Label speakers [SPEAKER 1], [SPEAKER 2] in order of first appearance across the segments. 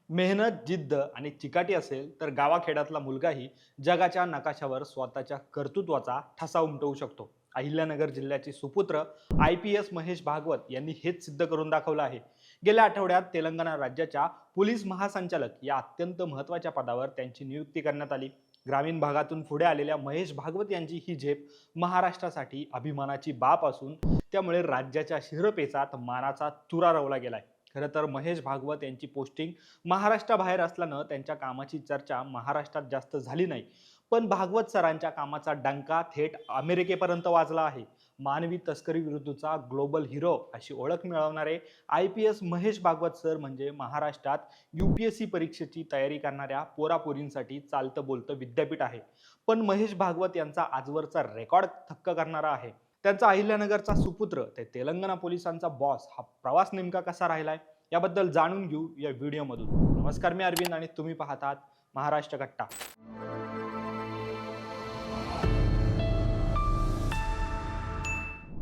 [SPEAKER 1] मेहनत, जिद्द आणि चिकाटी असेल तर गावाखेड्यातला मुलगाही जगाच्या नकाशावर स्वतःच्या कर्तृत्वाचा ठसा उमटवू शकतो. अहिल्यानगर जिल्ह्याचे सुपुत्र IPS महेश भागवत यांनी हेच सिद्ध करून दाखवलं आहे. गेल्या आठवड्यात तेलंगणा राज्याच्या पोलीस महासंचालक या अत्यंत महत्त्वाच्या पदावर त्यांची नियुक्ती करण्यात आली. ग्रामीण भागातून पुढे आलेल्या महेश भागवत यांची ही झेप महाराष्ट्रासाठी अभिमानाची बाब असून त्यामुळे राज्याच्या शिरपेचात मानाचा तुरा रोवला गेलाय. खरं तर महेश भागवत यांची पोस्टिंग महाराष्ट्राबाहेर असल्यानं त्यांच्या कामाची चर्चा महाराष्ट्रात जास्त झाली नाही. पण भागवत सरांच्या कामाचा डंका थेट अमेरिकेपर्यंत वाजला आहे. मानवी तस्करी विरुद्धचा ग्लोबल हिरो अशी ओळख मिळवणारे IPS महेश भागवत सर म्हणजे महाराष्ट्रात UPSC परीक्षेची तयारी करणाऱ्या पोरापोरींसाठी चालतं बोलतं विद्यापीठ आहे. पण महेश भागवत यांचा आजवरचा रेकॉर्ड थक्क करणारा आहे. त्यांचा अहिल्यानगरचा सुपुत्र ते तेलंगणा पोलिसांचा बॉस हा प्रवास नेमका कसा राहिलाय याबद्दल जाणून घेऊ या व्हिडिओमधून. नमस्कार, मी अरविंद आणि तुम्ही पाहतात महाराष्ट्र कट्टा.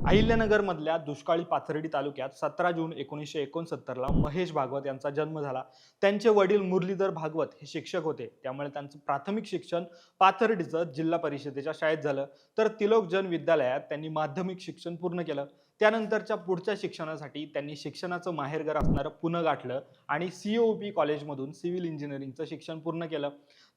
[SPEAKER 1] अहिल्यानगर मधल्या दुष्काळी पाथर्डी तालुक्यात 17 जून 1969 ला महेश भागवत यांचा जन्म झाला. त्यांचे वडील मुरलीधर भागवत हे शिक्षक होते, त्यामुळे त्यांचं प्राथमिक शिक्षण पाथर्डीचं जिल्हा परिषदेच्या शाळेत झालं. तर तिलोक जन विद्यालयात त्यांनी माध्यमिक शिक्षण पूर्ण केलं. त्यानंतरच्या पुढच्या शिक्षणासाठी त्यांनी शिक्षणाचं माहेरघर असणारं पुणे गाठलं आणि COP कॉलेजमधून सिव्हिल इंजिनिअरिंगचं शिक्षण पूर्ण केलं.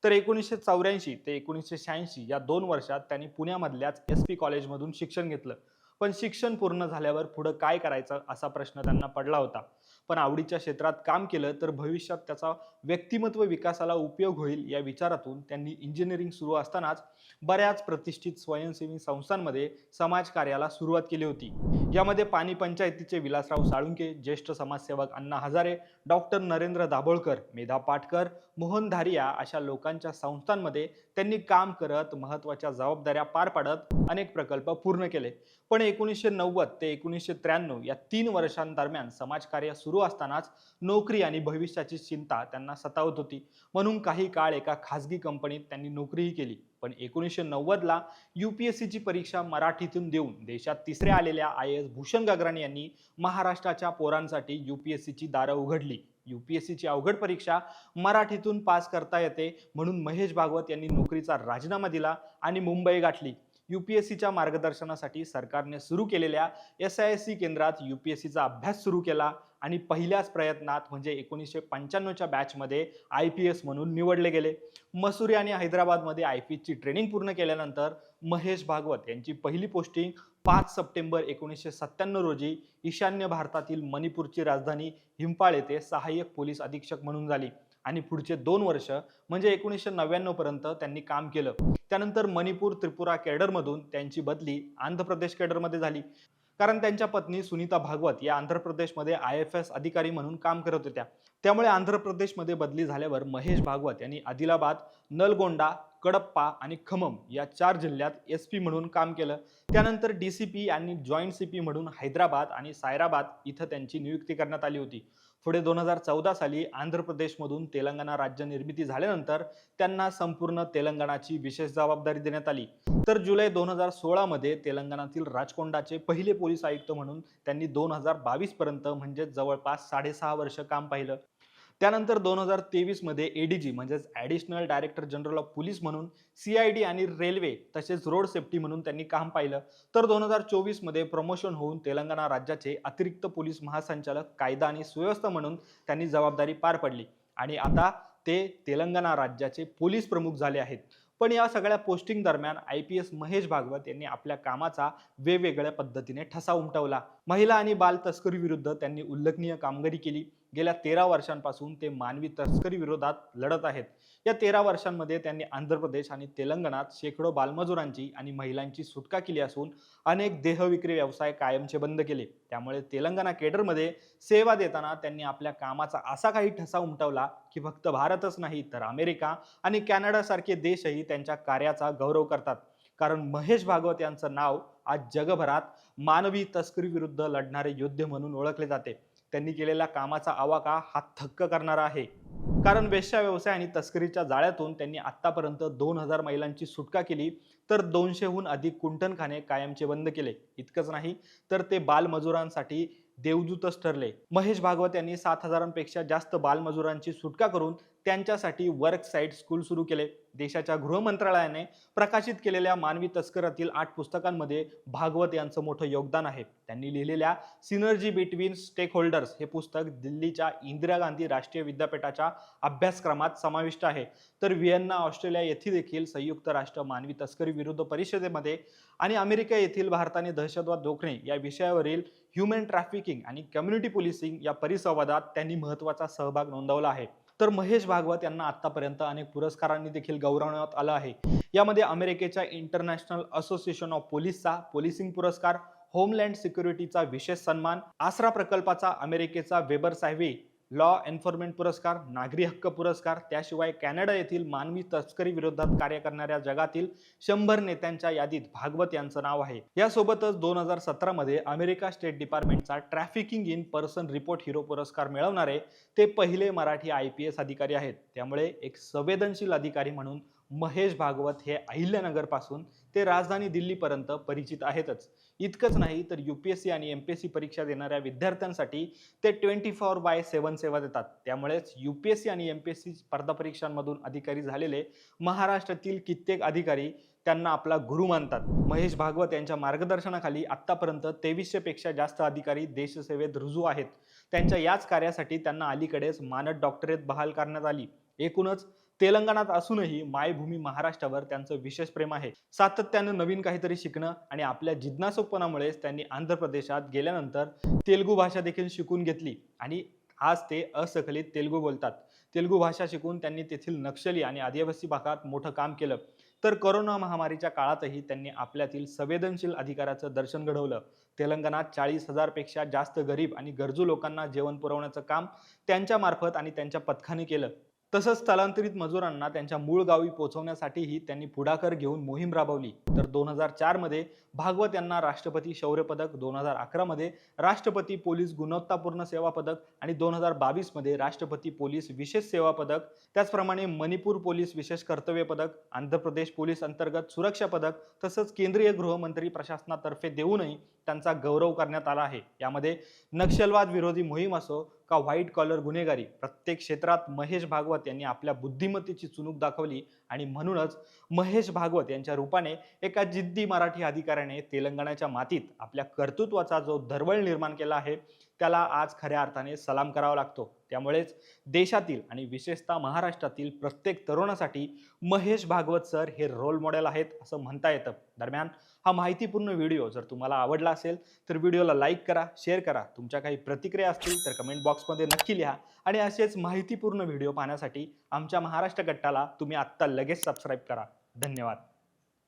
[SPEAKER 1] तर 1984 ते 1986 या 2 वर्षात त्यांनी पुण्यामधल्याच SP कॉलेजमधून शिक्षण घेतलं. पण शिक्षण पूर्ण झाल्यावर पुढं काय करायचं असा प्रश्न त्यांना पडला होता. पण आवडीच्या क्षेत्रात काम केलं तर भविष्यात त्याचा व्यक्तिमत्व विकासाला उपयोग होईल या विचारातून त्यांनी इंजिनिअरिंग सुरू असतानाच बऱ्याच प्रतिष्ठित स्वयंसेवी संस्थांमध्ये समाजकार्याला सुरुवात केली होती. यामध्ये पाणी पंचायतीचे विलासराव साळुंके, ज्येष्ठ समाजसेवक अण्णा हजारे, डॉक्टर नरेंद्र दाभोळकर, मेधा पाटकर, मोहन धारिया अशा लोकांच्या संस्थांमध्ये त्यांनी काम करत महत्त्वाच्या जबाबदाऱ्या पार पाडत अनेक प्रकल्प पूर्ण केले. पण 1990 ते 1993 या 3 वर्षांदरम्यान समाजकार्य सुरू असतानाच नोकरी आणि भविष्याची चिंता त्यांना सतावत होती. म्हणून काही काळ एका खासगी कंपनीत त्यांनी नोकरीही केली. पण 1990 ला UPSCची परीक्षा मराठीतून देऊन देशात तिसऱ्या आलेल्या IAS भूषण गगराणी यांनी महाराष्ट्राच्या पोरांसाठी UPSCची दारं उघडली. UPSCची अवघड परीक्षा मराठीतून पास करता येते म्हणून महेश भागवत यांनी नोकरीचा राजीनामा दिला आणि मुंबई गाठली. UPSCच्या मार्गदर्शनासाठी सरकारने सुरू केलेल्या SISC केंद्रात UPSCचा अभ्यास सुरू केला आणि पहिल्याच प्रयत्नात म्हणजे 1995च्या बॅचमध्ये IPS म्हणून निवडले गेले. मसुरी आणि हैदराबादमध्ये IPSची ट्रेनिंग पूर्ण केल्यानंतर महेश भागवत यांची पहिली पोस्टिंग 5 सप्टेंबर 1997 रोजी ईशान्य भारतातील मणिपूरची राजधानी इम्फाळ येथे सहाय्यक पोलीस अधीक्षक म्हणून झाली आणि पुढचे 2 वर्ष म्हणजे 1999 पर्यंत त्यांनी काम केलं. त्यानंतर मणिपूर त्रिपुरा कॅडरमधून त्यांची बदली आंध्र प्रदेश कॅडरमध्ये झाली. कारण त्यांच्या पत्नी सुनीता भागवत या आंध्र प्रदेशमध्ये IFS अधिकारी म्हणून काम करत होत्या. त्यामुळे आंध्र प्रदेशमध्ये बदली झाल्यावर महेश भागवत यांनी आदिलाबाद, नलगोंडा, कडप्पा आणि खमम या 4 जिल्ह्यात SP म्हणून काम केलं. त्यानंतर DCP आणि जॉईंट CP म्हणून हैदराबाद आणि सायराबाद इथं त्यांची नियुक्ती करण्यात आली होती. पुढे 2014 साली आंध्र प्रदेशमधून तेलंगणा राज्य निर्मिती झाल्यानंतर त्यांना संपूर्ण तेलंगणाची विशेष जबाबदारी देण्यात आली. तर जुलै 2016 मध्ये तेलंगणातील राचकोंडाचे पहिले पोलीस आयुक्त म्हणून त्यांनी 2022 पर्यंत म्हणजे जवळपास 6.5 वर्ष काम पाहिलं. त्यानंतर 2023 मध्ये ADG म्हणजेच additional director general of police म्हणून CID आणि रेल्वे तसेच रोड सेफ्टी म्हणून त्यांनी काम पाहिलं. तर 2024 मध्ये प्रमोशन होऊन तेलंगणा राज्याचे अतिरिक्त पोलीस महासंचालक कायदा आणि सुव्यवस्था म्हणून त्यांनी जबाबदारी पार पडली आणि आता ते तेलंगणा राज्याचे पोलीस प्रमुख झाले आहेत. पण या सगळ्या पोस्टिंग दरम्यान IPS महेश भागवत यांनी आपल्या कामाचा वेगवेगळ्या पद्धतीने ठसा उमटवला. महिला आणि बाल तस्करी विरुद्ध त्यांनी उल्लेखनीय कामगिरी केली. गेल्या 13 वर्षांपासून ते मानवी तस्करी विरोधात लढत आहेत. या 13 वर्षांमध्ये त्यांनी आंध्र प्रदेश आणि तेलंगणात शेकडो बालमजुरांची आणि महिलांची सुटका केली असून अनेक देहविक्री व्यवसाय कायमचे बंद केले. त्यामुळे तेलंगणा केडरमध्ये सेवा देताना त्यांनी आपल्या कामाचा असा काही ठसा उमटवला की फक्त भारतच नाही तर अमेरिका आणि कॅनडासारखे देशही त्यांच्या कार्याचा गौरव करतात. कारण महेश भागवत यांचं नाव आज जगभरात मानवी तस्करी विरुद्ध लढणारे योद्धे म्हणून ओळखले जाते. त्यांनी केलेल्या कामाचा आवाका हा थक्क करणारा आहे. कारण वेश्या व्यवसाय आणि तस्करीच्या जाळ्यातून त्यांनी आतापर्यंत 2000 महिलांची सुटका केली. तर 200हून अधिक कुंटणखाने कायमचे बंद केले. इतकंच नाही तर ते बालमजुरांसाठी देवदूतच ठरले. महेश भागवत यांनी 7,000पेक्षा जास्त बालमजुरांची सुटका करून त्यांच्यासाठी वर्क साईट स्कूल सुरू केले. देशाच्या गृह मंत्रालयाने प्रकाशित केलेल्या मानवी तस्करातील 8 पुस्तकांमध्ये भागवत यांचं मोठं योगदान आहे. त्यांनी लिहिलेल्या सिनर्जी बिटवीन स्टेक होल्डर्स हे पुस्तक दिल्लीच्या इंदिरा गांधी राष्ट्रीय विद्यापीठाच्या अभ्यासक्रमात समाविष्ट आहे. तर व्हिएन्ना, ऑस्ट्रेलिया येथे देखील संयुक्त राष्ट्र मानवी तस्करी विरुद्ध परिषदेमध्ये आणि अमेरिका येथील भारताने दहशतवाद रोखणे या विषयावरील ह्युमन ट्रॅफिकिंग आणि कम्युनिटी पोलिसिंग या परिसंवादात त्यांनी महत्त्वाचा सहभाग नोंदवला आहे. तर महेश भागवत यांना आतापर्यंत अनेक पुरस्कारांनी देखील गौरवण्यात आलं आहे. यामध्ये अमेरिकेच्या इंटरनॅशनल असोसिएशन ऑफ पोलीसचा पोलिसिंग पुरस्कार, होमलँड सिक्युरिटीचा विशेष सन्मान, आसरा प्रकल्पाचा अमेरिकेचा वेबर साहेवी लॉ एन्फोर्समेंट पुरस्कार, नागरी हक्क पुरस्कार, त्याशिवाय कॅनडा येथील मानवी तस्करी विरोधात कार्य करणाऱ्या जगातील 100 नेत्यांच्या यादीत भागवत यांचं नाव आहे. यासोबतच 2017 मध्ये अमेरिका स्टेट डिपार्टमेंटचा trafficking in person report hero पुरस्कार मिळवणारे ते पहिले मराठी IPS अधिकारी आहेत. त्यामुळे एक संवेदनशील अधिकारी म्हणून महेश भागवत हे अहिल्यानगर पासून ते राजधानी दिल्लीपर्यंत परिचित आहेतच. इतकंच नाही तर UPSC आणि MPSC परीक्षा देणाऱ्या विद्यार्थ्यांसाठी ते 24/7 सेवा देतात. त्यामुळेच UPSC आणि MPSC स्पर्धा परीक्षांमधून अधिकारी झालेले महाराष्ट्रातील कित्येक अधिकारी त्यांना आपला गुरु मानतात. महेश भागवत यांच्या मार्गदर्शनाखाली आतापर्यंत 2300 पेक्षा जास्त अधिकारी देशसेवेत रुजू आहेत. त्यांच्या याच कार्यासाठी त्यांना अलीकडेच मानद डॉक्टरेट बहाल करण्यात आली. एकूणच तेलंगणात असूनही मायभूमी महाराष्ट्रावर त्यांचं विशेष प्रेम आहे. सातत्यानं नवीन काहीतरी शिकणं आणि आपल्या जिज्ञासूपणामुळेच त्यांनी आंध्र प्रदेशात गेल्यानंतर तेलुगू भाषा देखील शिकून घेतली आणि आज ते असकलित तेलुगू बोलतात. तेलुगू भाषा शिकून त्यांनी तेथील नक्षली आणि आदिवासी भागात मोठं काम केलं. तर कोरोना महामारीच्या काळातही त्यांनी आपल्यातील संवेदनशील अधिकाराचं दर्शन घडवलं. तेलंगणात 40,000 पेक्षा जास्त गरीब आणि गरजू लोकांना जेवण पुरवण्याचं काम त्यांच्या मार्फत आणि त्यांच्या पथकाने केलं. तसंच स्थलांतरित मजुरांना त्यांच्या मूळ गावी पोहोचवण्यासाठीही त्यांनी पुढाकार घेऊन मोहीम राबवली. तर 2004 मध्ये भागवत यांना राष्ट्रपती शौर्य पदक, 2011 मध्ये राष्ट्रपती पोलीस गुणवत्तापूर्ण सेवा पदक आणि 2022 मध्ये राष्ट्रपती पोलीस विशेष सेवा पदक, त्याचप्रमाणे मणिपूर पोलीस विशेष कर्तव्य पदक, आंध्र प्रदेश पोलीस अंतर्गत सुरक्षा पदक तसंच केंद्रीय गृहमंत्री प्रशासनातर्फे देऊनही त्यांचा गौरव करण्यात आला आहे. यामध्ये नक्षलवाद विरोधी मोहीम असो का व्हाईट कॉलर गुन्हेगारी, प्रत्येक क्षेत्रात महेश भागवत यांनी आपल्या बुद्धिमत्तेची चुणूक दाखवली आणि म्हणूनच महेश भागवत यांच्या रूपाने एका जिद्दी मराठी अधिकाऱ्याने तेलंगणाच्या मातीत आपल्या कर्तृत्वाचा जो दरवळ निर्माण केला आहे त्याला आज खऱ्या अर्थाने सलाम करावा लागतो. त्यामुळेच देशातील आणि विशेषतः महाराष्ट्रातील प्रत्येक तरुणासाठी महेश भागवत सर हे रोल मॉडेल आहेत असं म्हणता येतं. दरम्यान हा माहितीपूर्ण व्हिडिओ जर तुम्हाला आवडला असेल तर व्हिडिओला लाईक करा, शेअर करा. तुमच्या काही प्रतिक्रिया असतील तर कमेंट बॉक्समध्ये नक्की लिहा आणि असेच माहितीपूर्ण व्हिडिओ पाहण्यासाठी आमच्या महाराष्ट्र गट्टाला तुम्ही आत्ता लगेच सबस्क्राईब करा. धन्यवाद.